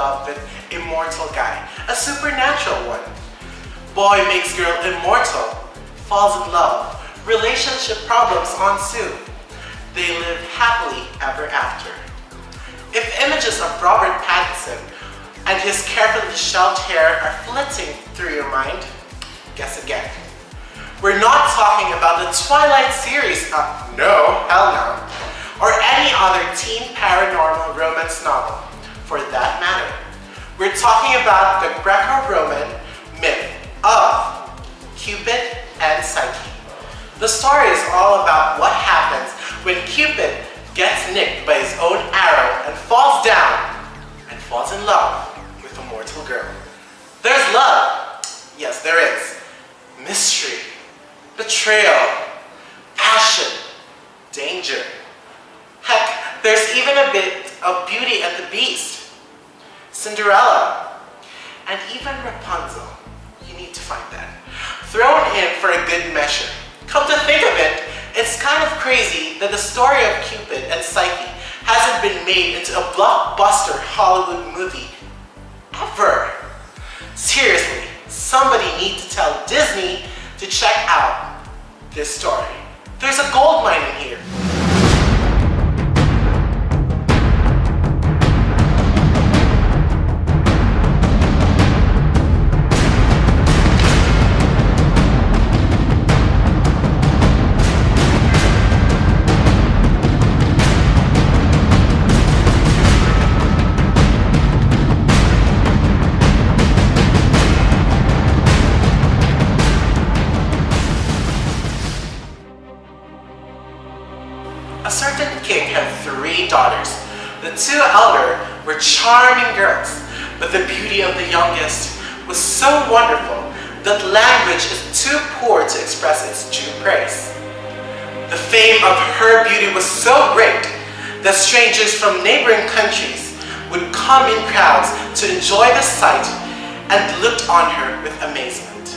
love with immortal guy, a supernatural one. Boy makes girl immortal, falls in love, relationship problems ensue. They live happily ever after. If images of Robert Pattinson and his carefully shelved hair are flitting through your mind, guess again. We're not talking about the Twilight series, no, hell no, or any other teen paranormal romance novel, for that matter. We're talking about the Greco-Roman myth of Cupid and Psyche. The story is all about what happens when Cupid gets nicked by his own arrow and falls down and falls in love with a mortal girl. There's love, yes there is, mystery, betrayal, passion, danger. Heck, there's even a bit of Beauty and the Beast, Cinderella, and even Rapunzel. You need to find that. Thrown in for a good measure. Come to think of it, it's kind of crazy that the story of Cupid and Psyche hasn't been made into a blockbuster Hollywood movie ever. Seriously, somebody needs to tell Disney to check out this story. There's a gold mine in here. A certain king had 3 daughters. The 2 elder were charming girls, but the beauty of the youngest was so wonderful that language is too poor to express its due praise. The fame of her beauty was so great that strangers from neighboring countries would come in crowds to enjoy the sight and looked on her with amazement,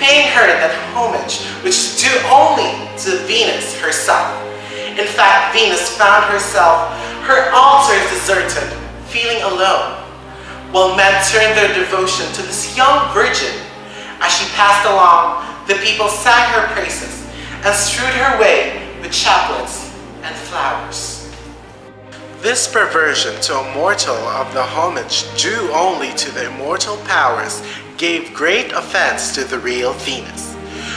paying her that homage which is due only to Venus herself. In fact, Venus found herself, her altars deserted, feeling alone, while men turned their devotion to this young virgin. As she passed along, the people sang her praises and strewed her way with chaplets and flowers. This perversion to a mortal of the homage due only to the immortal powers gave great offense to the real Venus.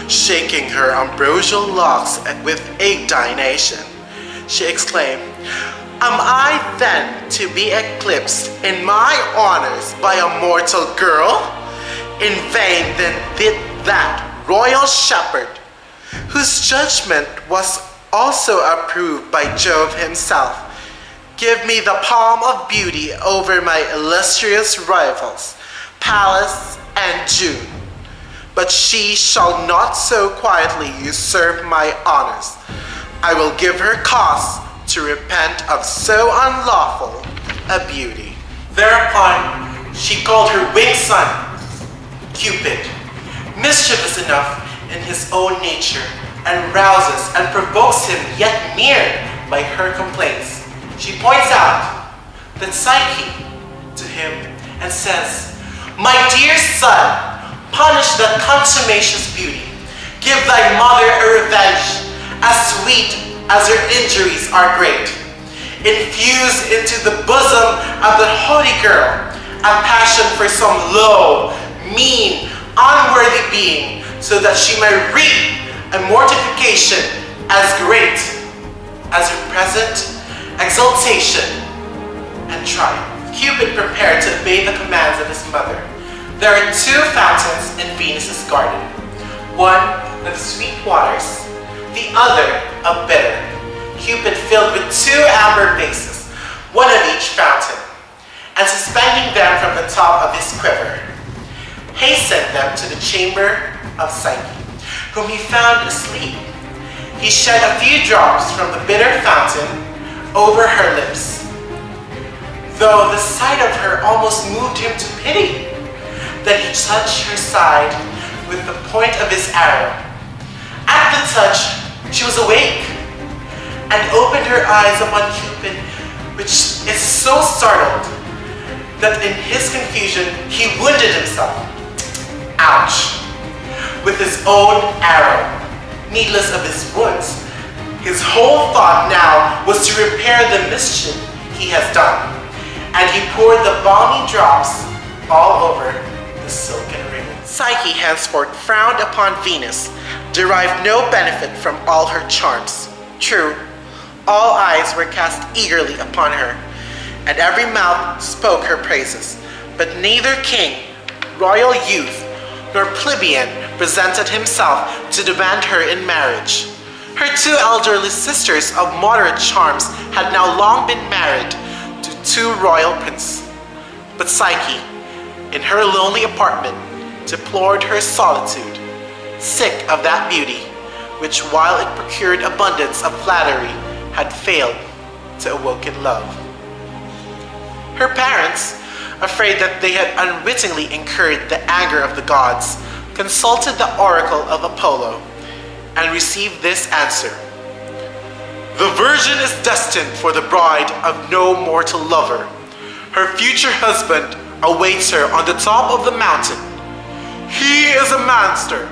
Shaking her ambrosial locks with indignation, she exclaimed, "Am I then to be eclipsed in my honors by a mortal girl? In vain then did that royal shepherd, whose judgment was also approved by Jove himself, give me the palm of beauty over my illustrious rivals, Pallas and June. But she shall not so quietly usurp my honors. I will give her cause to repent of so unlawful a beauty." Thereupon she called her winged son, Cupid, mischievous enough in his own nature, and rouses and provokes him yet near by her complaints. She points out that Psyche to him and says, "My dear son, punish that consummatious beauty. Give thy mother a revenge as sweet as her injuries are great. Infuse into the bosom of the haughty girl a passion for some low, mean, unworthy being, so that she may reap a mortification as great as her present exaltation and triumph." Cupid prepared to obey the commands of his mother. There are 2 fountains in Venus's garden, one of sweet waters, the other of bitter. Cupid filled with 2 amber vases, one of each fountain, and suspending them from the top of his quiver, hastened them to the chamber of Psyche, whom he found asleep. He shed a few drops from the bitter fountain over her lips, though the sight of her almost moved him to pity. Then he touched her side with the point of his arrow. At the touch, she was awake and opened her eyes upon Cupid, which is so startled that in his confusion he wounded himself. Ouch! With his own arrow. Needless of his wounds, his whole thought now was to repair the mischief he has done, and he poured the balmy drops all over the silken ring. Psyche henceforth frowned upon Venus, derived no benefit from all her charms. True, all eyes were cast eagerly upon her, and every mouth spoke her praises, but neither king, royal youth, nor plebeian presented himself to demand her in marriage. Her two elderly sisters of moderate charms had now long been married to two royal princes. But Psyche, in her lonely apartment, deplored her solitude, sick of that beauty, which while it procured abundance of flattery, had failed to awaken love. Her parents, afraid that they had unwittingly incurred the anger of the gods, consulted the oracle of Apollo and received this answer: "The virgin is destined for the bride of no mortal lover. Her future husband awaits her on the top of the mountain. He is a monster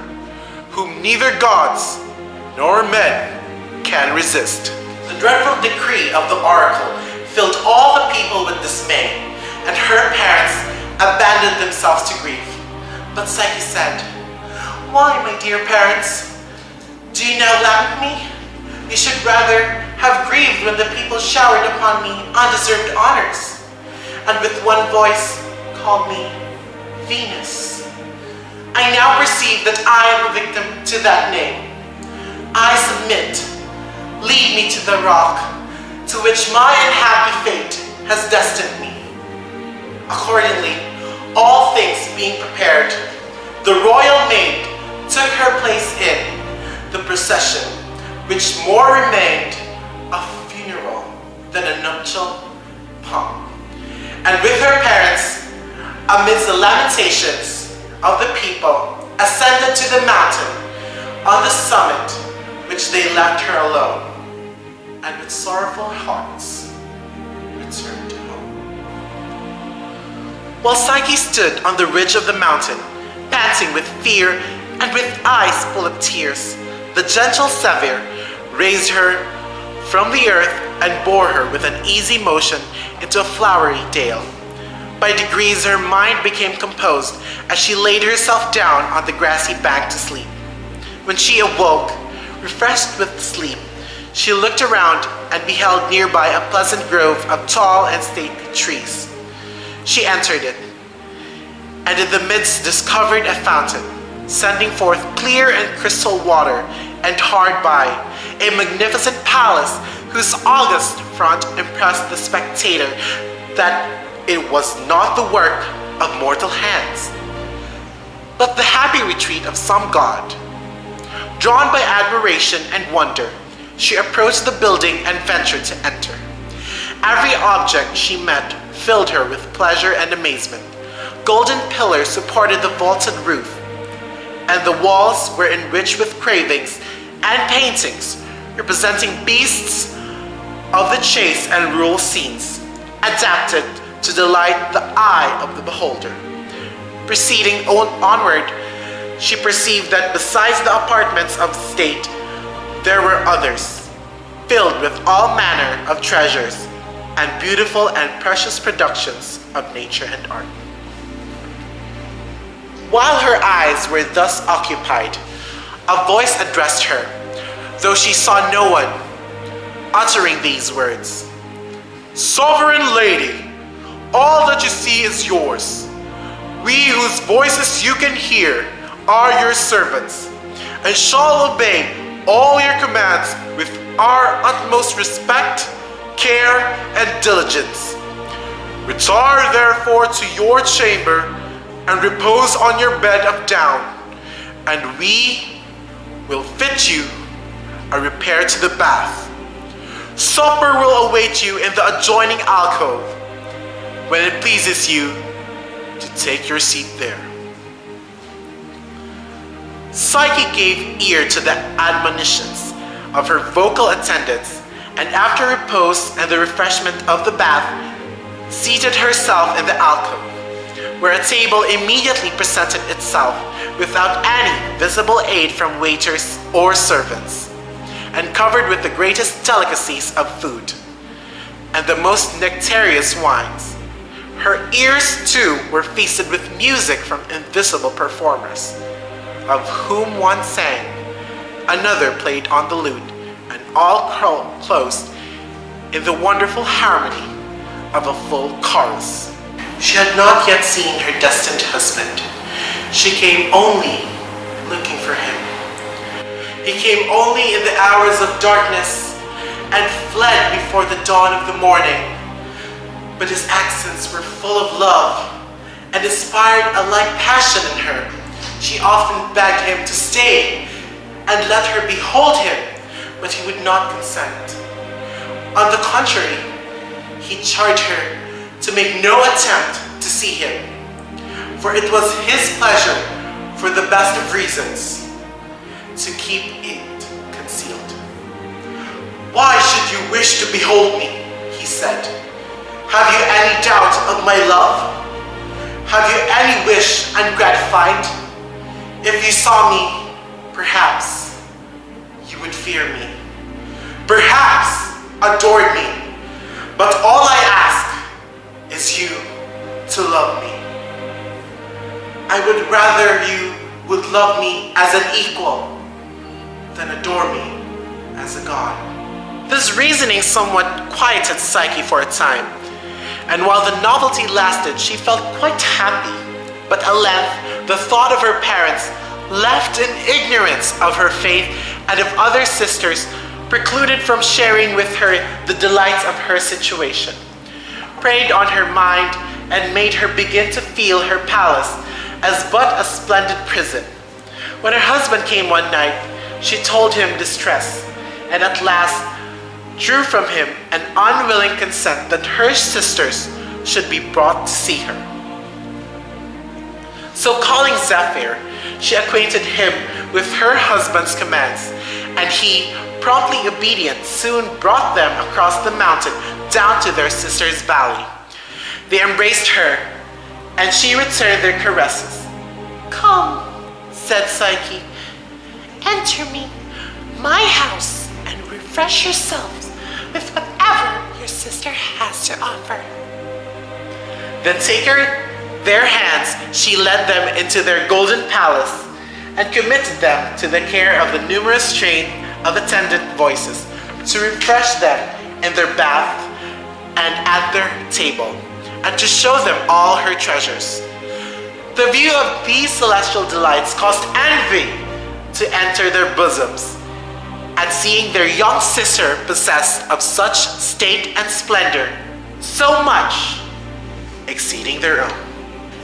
whom neither gods nor men can resist." The dreadful decree of the oracle filled all the people with dismay, and her parents abandoned themselves to grief. But Psyche said, "Why, my dear parents? Do you now laugh at me? You should rather have grieved when the people showered upon me undeserved honors, and with one voice called me Venus. I now perceive that I am a victim to that name. I submit. Lead me to the rock to which my unhappy fate has destined me." Accordingly, all things being prepared, the royal maid took her place in the procession, which more remained a funeral than a nuptial pomp. And with her parents, amidst the lamentations of the people, ascended to the mountain, on the summit which they left her alone, and with sorrowful hearts returned home. While Psyche stood on the ridge of the mountain, panting with fear and with eyes full of tears, the gentle Severe raised her from the earth and bore her with an easy motion into a flowery dale. By degrees her mind became composed as she laid herself down on the grassy bank to sleep. When she awoke, refreshed with sleep, she looked around and beheld nearby a pleasant grove of tall and stately trees. She entered it, and in the midst discovered a fountain, sending forth clear and crystal water, and hard by, a magnificent palace whose august front impressed the spectator that it was not the work of mortal hands, but the happy retreat of some god. Drawn by admiration and wonder, she approached the building and ventured to enter. Every object she met filled her with pleasure and amazement. Golden pillars supported the vaulted roof, and the walls were enriched with carvings and paintings representing beasts of the chase and rural scenes, adapted to delight the eye of the beholder. Proceeding onward, she perceived that besides the apartments of state, there were others, filled with all manner of treasures and beautiful and precious productions of nature and art. While her eyes were thus occupied, a voice addressed her, though she saw no one, uttering these words: "Sovereign lady, all that you see is yours. We whose voices you can hear are your servants, and shall obey all your commands with our utmost respect, care, and diligence. Retire therefore to your chamber and repose on your bed of down, and we will fit you a repair to the bath. Supper will await you in the adjoining alcove, when it pleases you to take your seat there." Psyche gave ear to the admonitions of her vocal attendants, and after repose and the refreshment of the bath, seated herself in the alcove, where a table immediately presented itself without any visible aid from waiters or servants, and covered with the greatest delicacies of food and the most nectareous wines. Her ears too were feasted with music from invisible performers, of whom one sang, another played on the lute, and all closed in the wonderful harmony of a full chorus. She had not yet seen her destined husband. She came only looking for him. He came only in the hours of darkness and fled before the dawn of the morning. But his accents were full of love and inspired a like passion in her. She often begged him to stay and let her behold him, but he would not consent. On the contrary, he charged her to make no attempt to see him, for it was his pleasure, for the best of reasons, to keep it concealed. "Why should you wish to behold me?" he said. "Have you any doubt of my love? Have you any wish ungratified? If you saw me, perhaps you would fear me, perhaps adored me, but all I ask is you to love me. I would rather you would love me as an equal than adore me as a god." This reasoning somewhat quieted Psyche for a time, and while the novelty lasted, she felt quite happy. But at length, the thought of her parents, left in ignorance of her faith and of other sisters, precluded from sharing with her the delights of her situation, preyed on her mind and made her begin to feel her palace as but a splendid prison. When her husband came one night, she told him distress, and at last drew from him an unwilling consent that her sisters should be brought to see her. So calling Zephyr, she acquainted him with her husband's commands, and he, promptly obedient, soon brought them across the mountain down to their sister's valley. They embraced her, and she returned their caresses. "Come," said Psyche, "enter me, my house, and refresh yourselves with whatever your sister has to offer." Then taking their hands, she led them into their golden palace and committed them to the care of the numerous train of attendant voices to refresh them in their bath and at their table, and to show them all her treasures. The view of these celestial delights caused envy to enter their bosoms, at seeing their young sister possessed of such state and splendor, so much exceeding their own.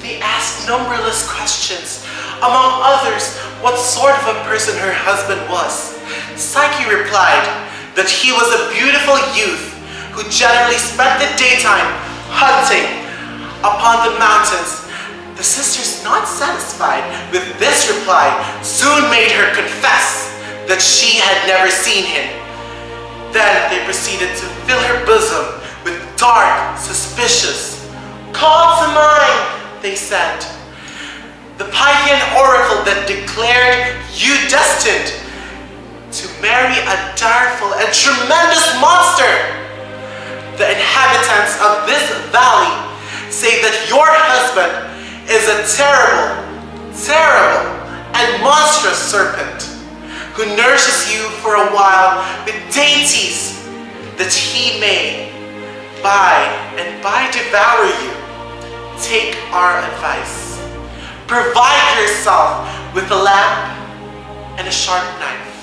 They asked numberless questions, among others, what sort of a person her husband was. Psyche replied that he was a beautiful youth who generally spent the daytime hunting upon the mountains. The sisters, not satisfied with this reply, soon made her confess that she had never seen him. Then they proceeded to fill her bosom with dark, suspicious, "Call to mind," they said, "the Pythian oracle that declared you destined to marry a direful and tremendous monster. The inhabitants of this valley say that your husband is a terrible, terrible, and monstrous serpent who nourishes you for a while with dainties that he may by devour you. Take our advice. Provide yourself with a lamp and a sharp knife.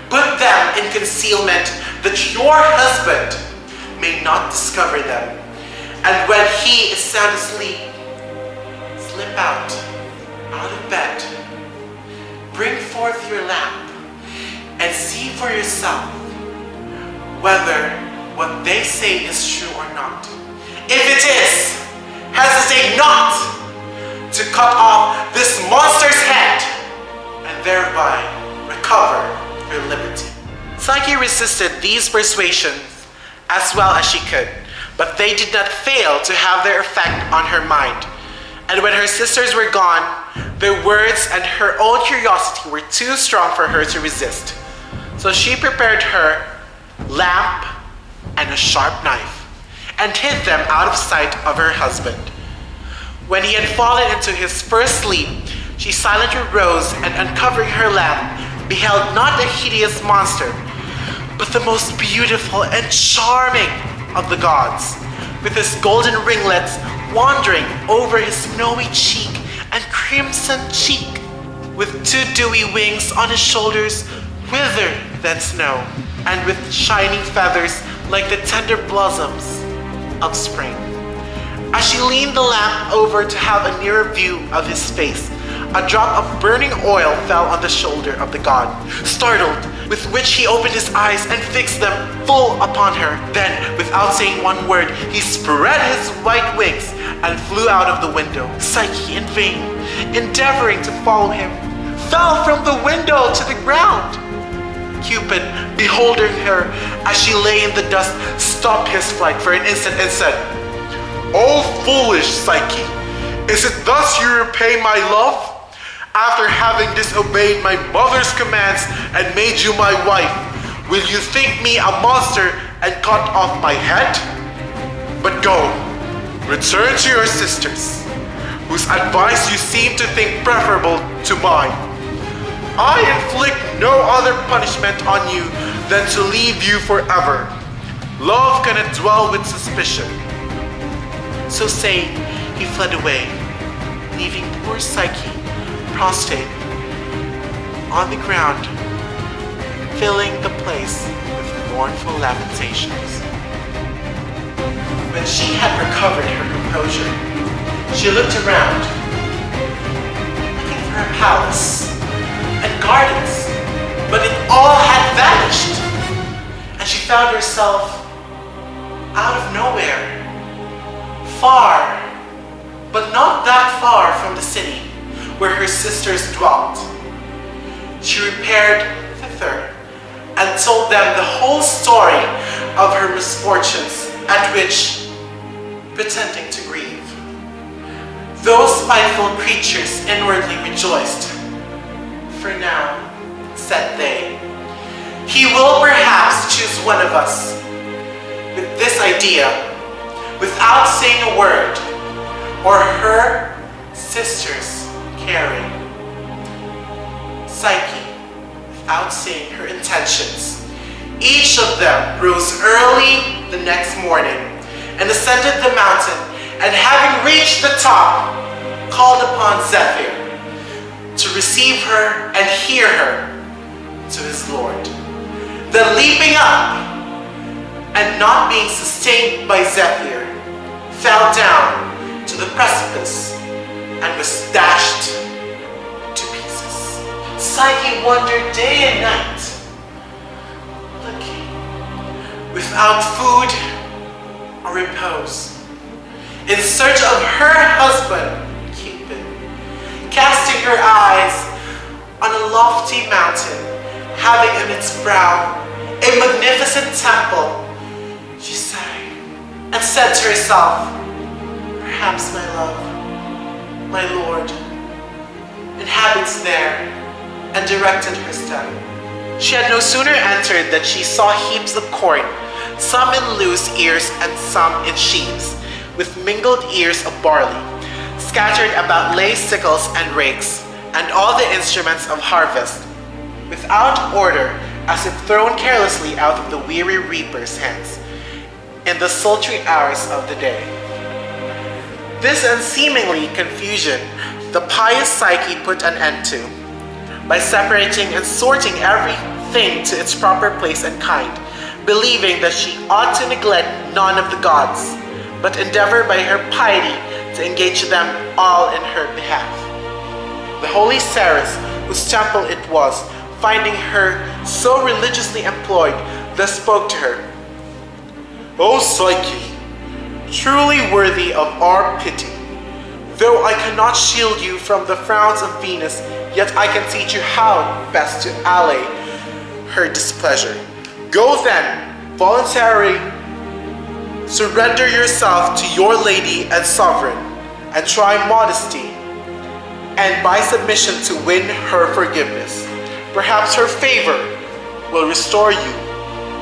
Put them in concealment that your husband may not discover them. And when he is sound asleep, slip out of bed, bring forth your lamp, and see for yourself whether what they say is true or not. If it is, hesitate not to cut off this monster's head and thereby recover your liberty." Psyche resisted these persuasions as well as she could, but they did not fail to have their effect on her mind. And when her sisters were gone, their words and her own curiosity were too strong for her to resist. So she prepared her lamp and a sharp knife, and hid them out of sight of her husband. When he had fallen into his first sleep, she silently rose and, uncovering her lamp, beheld not a hideous monster, but the most beautiful and charming of the gods, with his golden ringlets wandering over his snowy cheek and crimson cheek, with two dewy wings on his shoulders, whiter than snow, and with shining feathers like the tender blossoms of spring. As she leaned the lamp over to have a nearer view of his face, a drop of burning oil fell on the shoulder of the god. Startled, with which he opened his eyes and fixed them full upon her. Then, without saying one word, he spread his white wings and flew out of the window. Psyche, in vain, endeavoring to follow him, fell from the window to the ground. Cupid, beholding her as she lay in the dust, stopped his flight for an instant and said, "O foolish Psyche, is it thus you repay my love? After having disobeyed my mother's commands and made you my wife, will you think me a monster and cut off my head? But go, return to your sisters, whose advice you seem to think preferable to mine. I inflict no other punishment on you than to leave you forever. Love cannot dwell with suspicion." So saying, he fled away, leaving poor Psyche prostrate on the ground, filling the place with mournful lamentations. When she had recovered her composure, she looked around, looking for a palace and gardens, but it all had vanished, and she found herself out of nowhere, far, but not that far from the city where her sisters dwelt. She repaired thither and told them the whole story of her misfortunes, at which, pretending to grieve, those spiteful creatures inwardly rejoiced. "For now," said they, "he will perhaps choose one of us." With this idea, without saying a word, or her sisters caring, Psyche, without saying her intentions, each of them rose early the next morning and ascended the mountain, and having reached the top, called upon Zephyr to receive her and hear her to his Lord. Then leaping up, and not being sustained by Zephyr, fell down to the precipice and was dashed to pieces. Psyche wandered day and night, looking, without food or repose, in search of her husband, Cupid, casting her eyes on a lofty mountain, having in its brow a magnificent temple. She sang and said to herself, "Perhaps my love, my Lord, inhabits there," and directed her step. She had no sooner entered than she saw heaps of corn, some in loose ears and some in sheaves, with mingled ears of barley, scattered about lay sickles and rakes, and all the instruments of harvest, without order, as if thrown carelessly out of the weary reaper's hands, in the sultry hours of the day. This unseemly confusion the pious Psyche put an end to, by separating and sorting everything to its proper place and kind, believing that she ought to neglect none of the gods, but endeavor by her piety to engage them all in her behalf. The holy Ceres, whose temple it was, finding her so religiously employed, thus spoke to her, "O Psyche, truly worthy of our pity, though I cannot shield you from the frowns of Venus, yet I can teach you how best to allay her displeasure. Go then, voluntarily, Surrender yourself to your lady and sovereign, and try modesty, and by submission to win her forgiveness. Perhaps her favor will restore you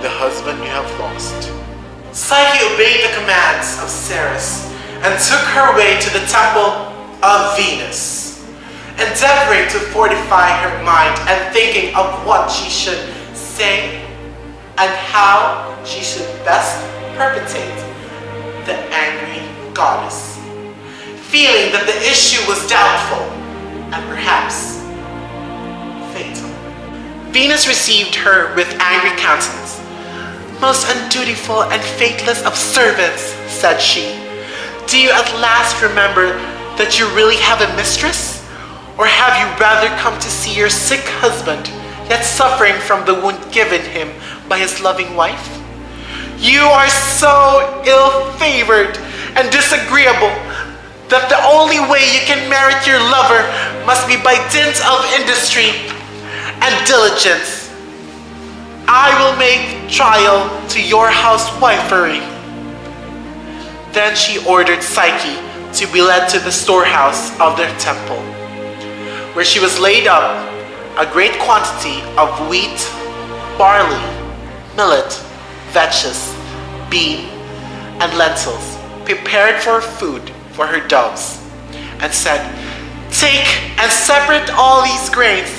the husband you have lost. Psyche obeyed the commands of Ceres and took her way to the temple of Venus, endeavoring to fortify her mind and thinking of what she should say and how she should best perpetrate the angry goddess. Feeling that the issue was doubtful and perhaps fatal, Venus received her with angry countenance. "Most undutiful and faithless of servants," said she, "do you at last remember that you really have a mistress? Or have you rather come to see your sick husband, yet suffering from the wound given him by his loving wife? You are so ill-favored and disagreeable that the only way you can merit your lover must be by dint of industry and diligence. I will make trial to your housewifery." Then she ordered Psyche to be led to the storehouse of their temple, where she was laid up a great quantity of wheat, barley, millet, vetches, bean, and lentils, prepared for food for her doves, and said, "Take and separate all these grains,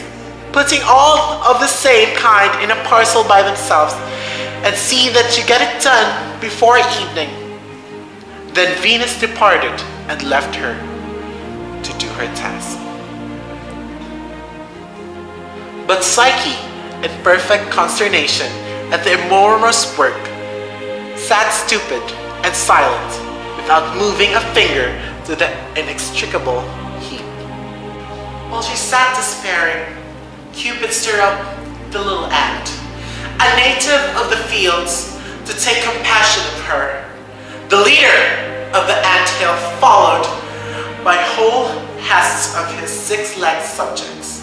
putting all of the same kind in a parcel by themselves, and see that you get it done before evening." Then Venus departed and left her to do her task. But Psyche, in perfect consternation at the enormous work, sat stupid and silent, without moving a finger to the inextricable heap. While she sat despairing, Cupid stirred up the little ant, a native of the fields, to take compassion of her. The leader of the anthill, followed by whole hosts of his six-legged subjects,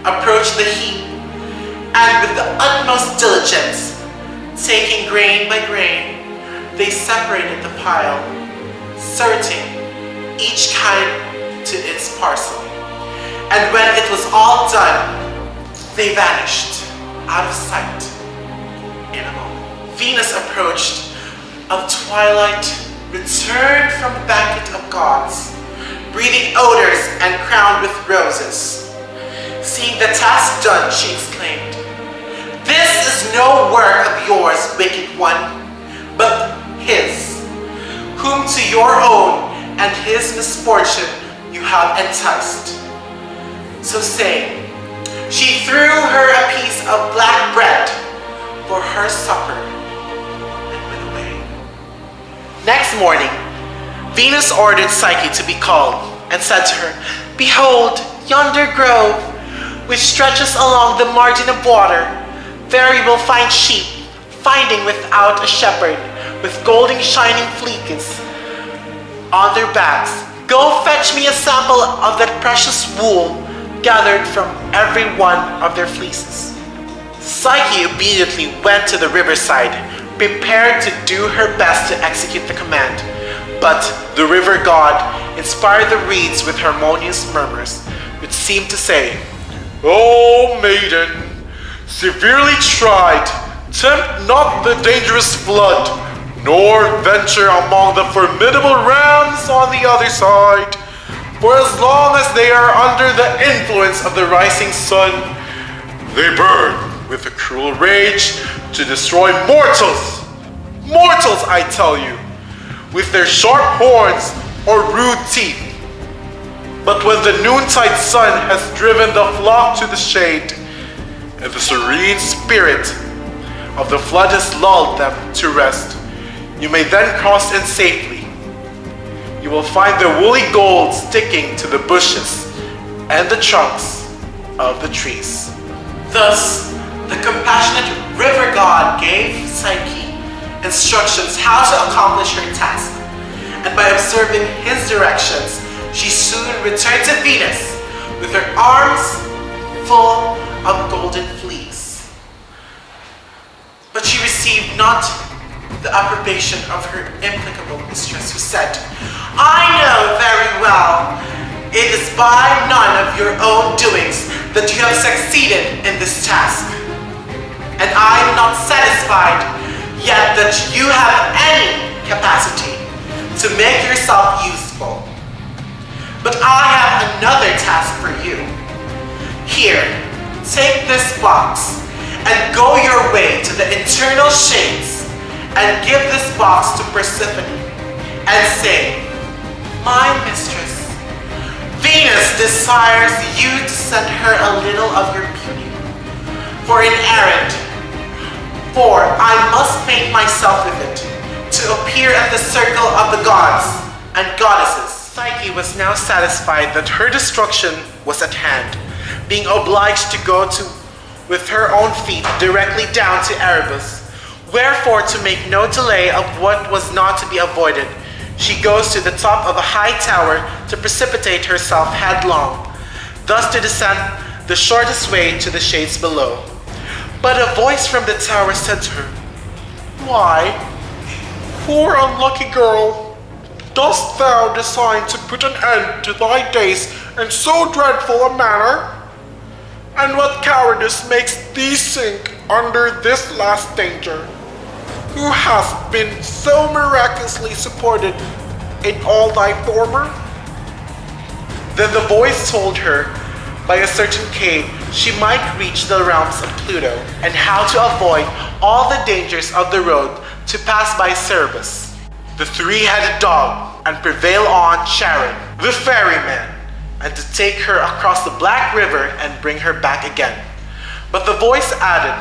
approached the heap, and with the utmost diligence, taking grain by grain, they separated the pile, sorting each kind to its parcel. And when it was all done, they vanished out of sight in a moment. Venus approached of twilight, returned from the banquet of gods, breathing odors and crowned with roses. Seeing the task done, she exclaimed, "This is no work of yours, wicked one, but his, whom to your own and his misfortune you have enticed." So saying, she threw her a piece of black bread for her supper and went away. Next morning, Venus ordered Psyche to be called and said to her, "Behold, yonder grove, which stretches along the margin of water. There you will find sheep, finding without a shepherd, with golden shining fleeces on their backs. Go fetch me a sample of that precious wool gathered from every one of their fleeces." Psyche immediately went to the riverside, prepared to do her best to execute the command. But the river god inspired the reeds with harmonious murmurs, which seemed to say, "O maiden, severely tried, tempt not the dangerous flood, nor venture among the formidable rams on the other side. For as long as they are under the influence of the rising sun, they burn with a cruel rage to destroy mortals. Mortals, I tell you, with their sharp horns or rude teeth. But when the noontide sun has driven the flock to the shade, and the serene spirit of the flood has lulled them to rest, you may then cross in safely. You will find the woolly gold sticking to the bushes and the trunks of the trees." Thus, the compassionate river god gave Psyche instructions how to accomplish her task, and by observing his directions, she soon returned to Venus with her arms full of golden fleece. But she received not the approbation of her implacable mistress, who said, "I know very well it is by none of your own doings that you have succeeded in this task, and I am not satisfied yet that you have any capacity to make yourself useful. But I have another task for you. Here, take this box and go your way to the internal shades and give this box to Persephone and say, 'My mistress, Venus desires you to send her a little of your beauty for an errand, for I must paint myself with it to appear at the circle of the gods and goddesses.'" Psyche was now satisfied that her destruction was at hand, being obliged to go with her own feet directly down to Erebus. Wherefore, to make no delay of what was not to be avoided, she goes to the top of a high tower to precipitate herself headlong, thus to descend the shortest way to the shades below. But a voice from the tower said to her, "Why, poor unlucky girl, dost thou design to put an end to thy days in so dreadful a manner? And what cowardice makes thee sink under this last danger, who hast been so miraculously supported in all thy former?" Then the voice told her by a certain cave she might reach the realms of Pluto, and how to avoid all the dangers of the road to pass by Cerberus, the three-headed dog, and prevail on Charon, the ferryman, and to take her across the Black River and bring her back again. But the voice added,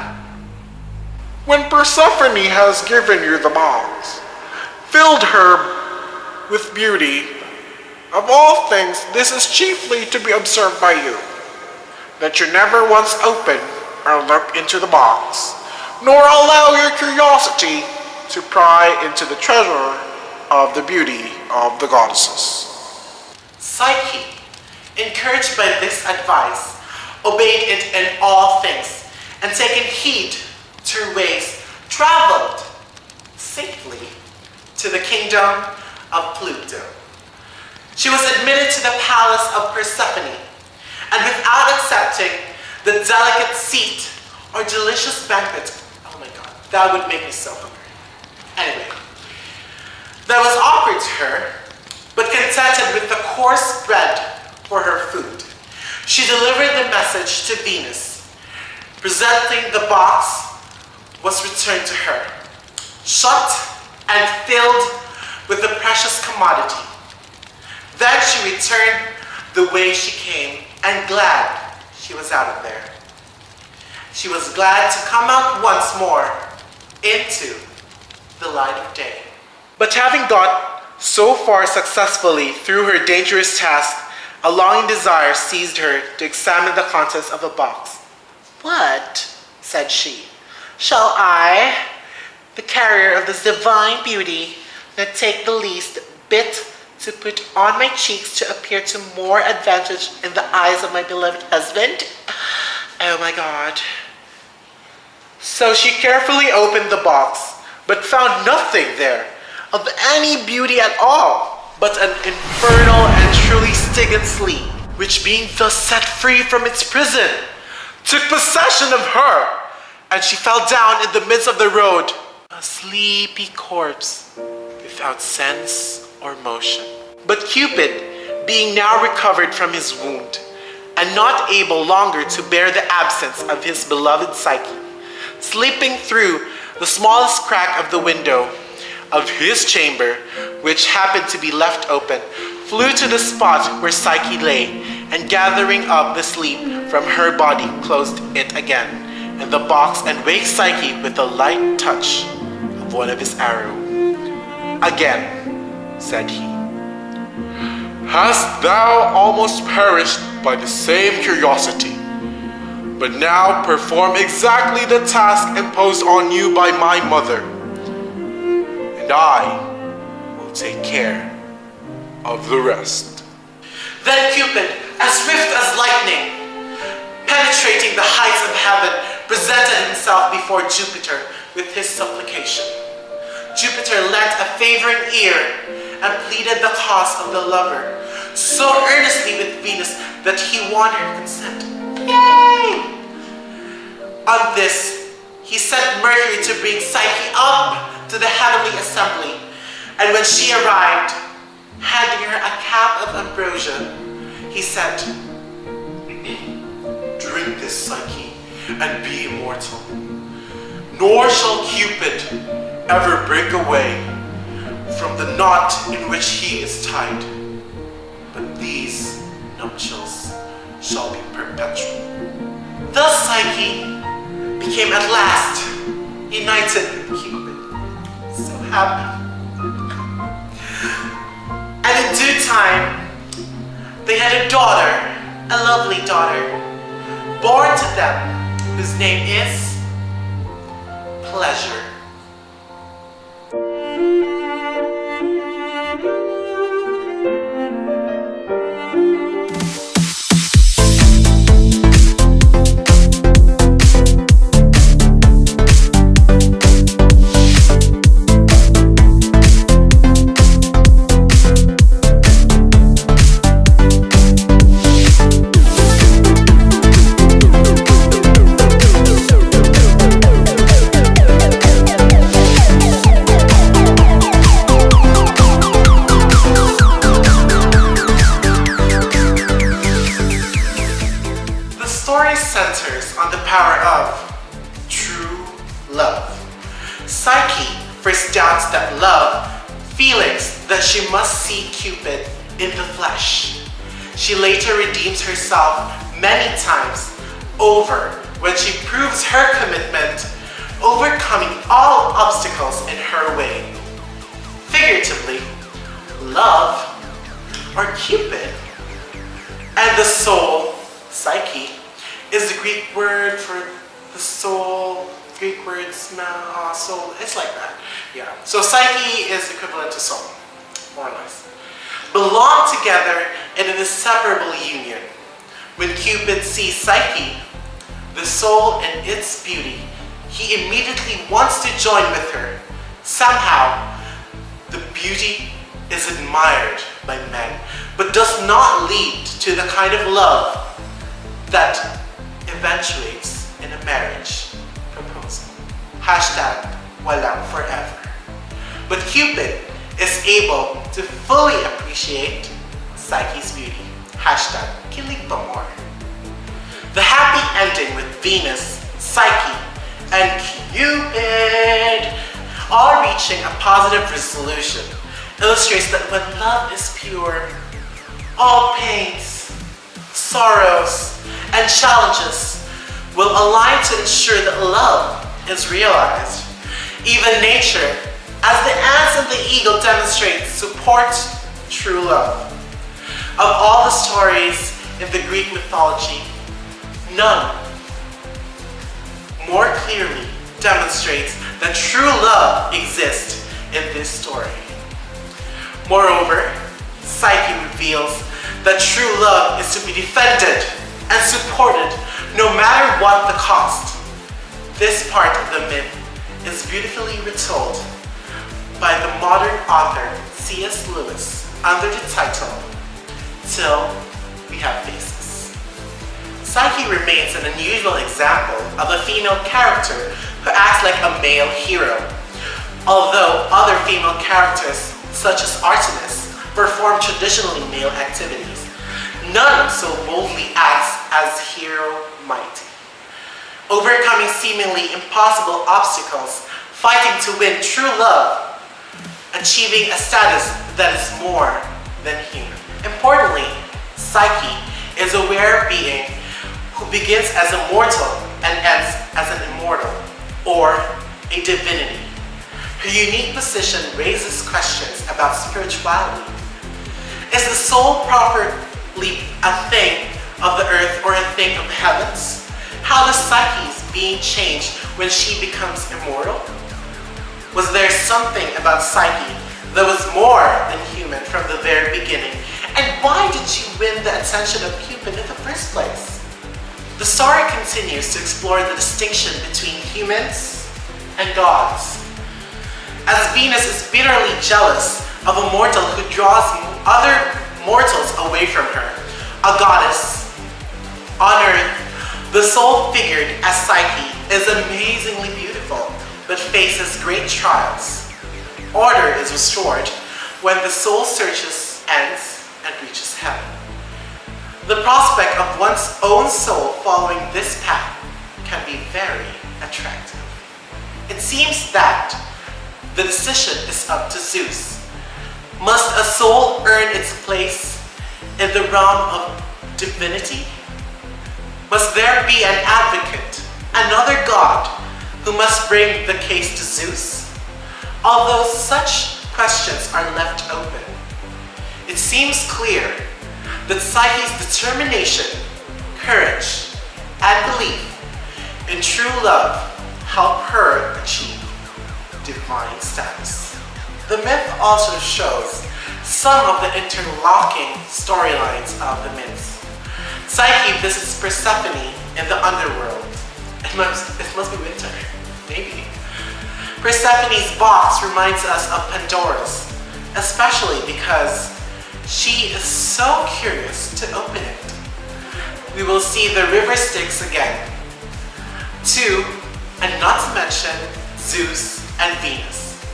"When Persephone has given you the box, filled her with beauty, of all things this is chiefly to be observed by you, that you never once open or look into the box, nor allow your curiosity to pry into the treasure of the beauty of the goddesses." Psyche, encouraged by this advice, obeyed it in all things, and taking heed to her ways, traveled safely to the kingdom of Pluto. She was admitted to the palace of Persephone, and without accepting the delicate seat or delicious banquet, oh my god, that would make me so hungry. Anyway, that was offered to her, but contented with the coarse bread for her food, she delivered the message to Venus. Presenting the box was returned to her, shut and filled with the precious commodity. Then she returned the way she came, and glad she was out of there. She was glad to come out once more into the light of day. But having got so far successfully through her dangerous task, a longing desire seized her to examine the contents of the box. "What," said she, "shall I, the carrier of this divine beauty, not take the least bit to put on my cheeks to appear to more advantage in the eyes of my beloved husband? Oh my God." So she carefully opened the box, but found nothing there of any beauty at all, but an infernal and truly Stygian sleep, which being thus set free from its prison, took possession of her, and she fell down in the midst of the road, a sleepy corpse, without sense or motion. But Cupid, being now recovered from his wound, and not able longer to bear the absence of his beloved Psyche, slipping through the smallest crack of the window of his chamber, which happened to be left open, flew to the spot where Psyche lay, and gathering up the sleep from her body, closed it again in the box, and waked Psyche with a light touch of one of his arrows. "Again," said he, "hast thou almost perished by the same curiosity, but now perform exactly the task imposed on you by my mother, and I will take care of the rest." Then Cupid, as swift as lightning, penetrating the heights of heaven, presented himself before Jupiter with his supplication. Jupiter lent a favoring ear and pleaded the cause of the lover so earnestly with Venus that he won her consent. Yay! On this, he sent Mercury to bring Psyche up to the heavenly assembly, and when she arrived, handing her a cap of ambrosia, he said, "Drink this, Psyche, and be immortal. Nor shall Cupid ever break away from the knot in which he is tied, but these nuptials shall be perpetual." Thus Psyche became at last united with Cupid. So happy. And in due time, they had a daughter, a lovely daughter, born to them, whose name is Pleasure. Centers on the power of true love. Psyche first doubts that love, feelings that she must see Cupid in the flesh. She later redeems herself many times over when she proves her commitment, overcoming all obstacles in her way. Figuratively, love, or Cupid, and the soul, Psyche, is the Greek word for the soul. Greek word soul. It's like that. Yeah. So Psyche is equivalent to soul, more or less. Belong together in an inseparable union. When Cupid sees Psyche, the soul and its beauty, he immediately wants to join with her. Somehow, the beauty is admired by men, but does not lead to the kind of love that eventuates in a marriage proposal. Hashtag walang forever. But Cupid is able to fully appreciate Psyche's beauty. Hashtag kilig pa more. The happy ending with Venus, Psyche, and Cupid all reaching a positive resolution illustrates that when love is pure, all pains, sorrows, and challenges will align to ensure that love is realized. Even nature, as the ants and the eagle demonstrate, supports true love. Of all the stories in the Greek mythology, none more clearly demonstrates that true love exists in this story. Moreover, Psyche reveals that true love is to be defended and supported no matter what the cost. This part of the myth is beautifully retold by the modern author C.S. Lewis under the title, Till We Have Faces. Psyche remains an unusual example of a female character who acts like a male hero. Although other female characters, such as Artemis, perform traditionally male activities, none so boldly acts as hero might. Overcoming seemingly impossible obstacles, fighting to win true love, achieving a status that is more than human. Importantly, Psyche is a rare being who begins as a mortal and ends as an immortal, or a divinity. Her unique position raises questions about spirituality. Is the soul properly a thing of the earth or a thing of the heavens? How does Psyche's being change when she becomes immortal? Was there something about Psyche that was more than human from the very beginning? And why did she win the attention of Cupid in the first place? The story continues to explore the distinction between humans and gods. as Venus is bitterly jealous of a mortal who draws other mortals away from her, a goddess. On Earth, the soul figured as Psyche is amazingly beautiful, but faces great trials. Order is restored when the soul searches, ends, and reaches heaven. The prospect of one's own soul following this path can be very attractive. It seems that the decision is up to Zeus. Must a soul earn its place in the realm of divinity? Must there be an advocate, another god, who must bring the case to Zeus? Although such questions are left open, it seems clear that Psyche's determination, courage, and belief in true love help her achieve divine status. The myth also shows some of the interlocking storylines of the myths. Psyche visits Persephone in the underworld. It must be winter, maybe. Persephone's box reminds us of Pandora's, especially because she is so curious to open it. We will see the river Styx again. 2, and not to mention Zeus and Venus.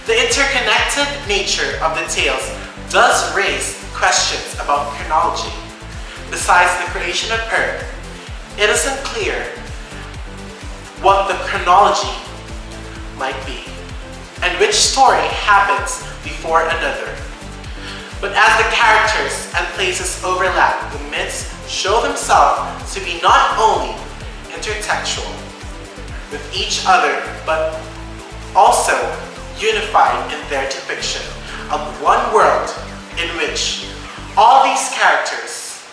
The interconnected nature of the tales does raise questions about chronology. Besides the creation of Earth, it isn't clear what the chronology might be, and which story happens before another. But as the characters and places overlap, the myths show themselves to be not only intertextual with each other, but also unified in their depiction of one world in which all these characters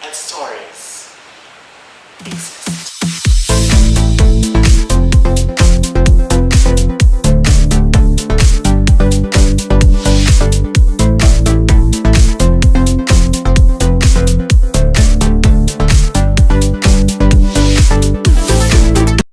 and stories exist.